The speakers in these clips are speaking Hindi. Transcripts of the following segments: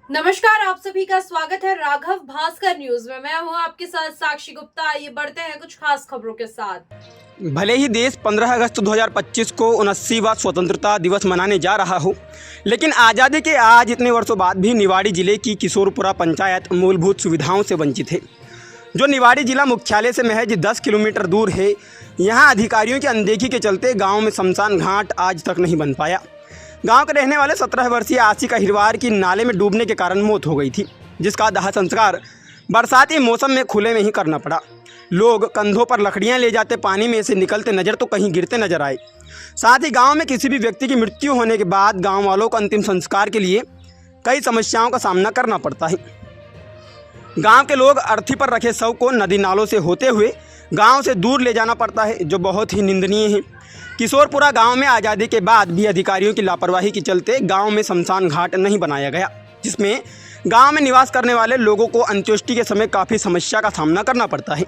नमस्कार, आप सभी का स्वागत है राघव भास्कर न्यूज में। मैं हूं आपके साथ साक्षी गुप्ता। आइए बढ़ते हैं कुछ खास खबरों के साथ। भले ही देश 15 अगस्त 2025 को 79वां स्वतंत्रता दिवस मनाने जा रहा हो, लेकिन आज़ादी के आज इतने वर्षों बाद भी निवाड़ी जिले की किशोरपुरा पंचायत मूलभूत सुविधाओं से वंचित है। जो निवाड़ी जिला मुख्यालय से महज 10 किलोमीटर दूर है, यहाँ अधिकारियों की अनदेखी के चलते गाँव में शमशान घाट आज तक नहीं बन पाया। गांव के रहने वाले 17 वर्षीय आशिक अहिरवार की नाले में डूबने के कारण मौत हो गई थी, जिसका दाह संस्कार बरसाती मौसम में खुले में ही करना पड़ा। लोग कंधों पर लकड़ियां ले जाते पानी में से निकलते नजर तो कहीं गिरते नजर आए। साथ ही गांव में किसी भी व्यक्ति की मृत्यु होने के बाद गांव वालों को अंतिम संस्कार के लिए कई समस्याओं का सामना करना पड़ता है। गांव के लोग अर्थी पर रखे शव को नदी नालों से होते हुए गांव से दूर ले जाना पड़ता है, जो बहुत ही निंदनीय है। किशोरपुरा गांव में आज़ादी के बाद भी अधिकारियों की लापरवाही के चलते गांव में शमशान घाट नहीं बनाया गया, जिसमें गांव में निवास करने वाले लोगों को अंत्येष्टि के समय काफ़ी समस्या का सामना करना पड़ता है।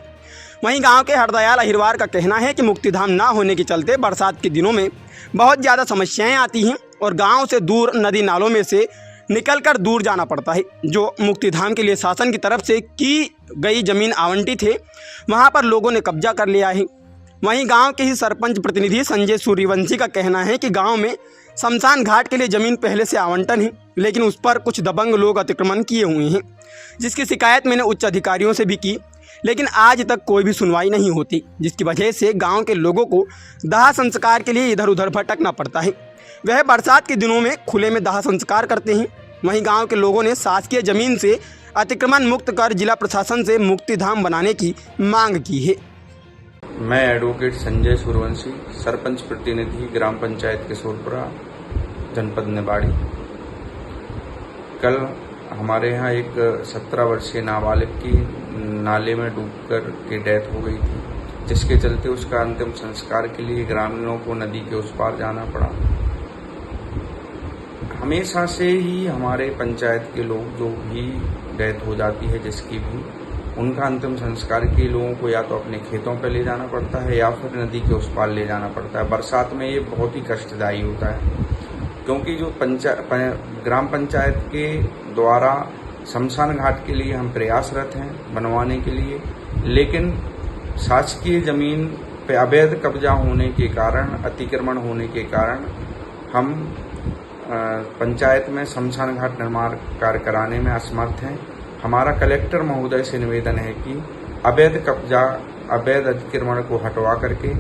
वहीं गांव के हरदयाल अहिरवार का कहना है कि मुक्तिधाम ना होने के चलते बरसात के दिनों में बहुत ज़्यादा समस्याएँ आती हैं और गाँव से दूर नदी नालों में से निकलकर दूर जाना पड़ता है। जो मुक्तिधाम के लिए शासन की तरफ से की गई ज़मीन आवंटित है, वहाँ पर लोगों ने कब्जा कर लिया है। वहीं गांव के ही सरपंच प्रतिनिधि संजय सूर्यवंशी का कहना है कि गांव में शमशान घाट के लिए ज़मीन पहले से आवंटन है, लेकिन उस पर कुछ दबंग लोग अतिक्रमण किए हुए हैं, जिसकी शिकायत मैंने उच्च अधिकारियों से भी की, लेकिन आज तक कोई भी सुनवाई नहीं होती, जिसकी वजह से गांव के लोगों को दाह संस्कार के लिए इधर उधर भटकना पड़ता है। वह बरसात के दिनों में खुले में दाह संस्कार करते हैं। वहीं गाँव के लोगों ने शासकीय ज़मीन से अतिक्रमण मुक्त कर जिला प्रशासन से मुक्तिधाम बनाने की मांग की है। मैं एडवोकेट संजय सूर्यवंशी, सरपंच प्रतिनिधि ग्राम पंचायत किशोरपुरा, जनपद निवाड़ी। कल हमारे यहाँ एक 17 वर्षीय नाबालिग की नाले में डूबकर की डेथ हो गई थी, जिसके चलते उसका अंतिम संस्कार के लिए ग्रामीणों को नदी के उस पार जाना पड़ा। हमेशा से ही हमारे पंचायत के लोग जो भी डेथ हो जाती है जिसकी भी, उनका अंतिम संस्कार के लोगों को या तो अपने खेतों पर ले जाना पड़ता है या फिर नदी के उस पार ले जाना पड़ता है। बरसात में ये बहुत ही कष्टदायी होता है, क्योंकि जो ग्राम पंचायत के द्वारा शमशान घाट के लिए हम प्रयासरत हैं बनवाने के लिए, लेकिन शासकीय ज़मीन पे अवैध कब्जा होने के कारण, अतिक्रमण होने के कारण हम पंचायत में शमशान घाट निर्माण कार्य कराने में असमर्थ हैं। हमारा कलेक्टर महोदय से निवेदन है कि अवैध कब्जा, अवैध अतिक्रमण को हटवा करके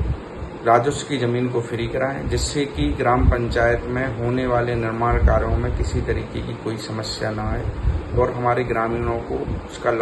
राजस्व की ज़मीन को फ्री कराएं, जिससे कि ग्राम पंचायत में होने वाले निर्माण कार्यों में किसी तरीके की कोई समस्या ना आए और हमारे ग्रामीणों को उसका लाभ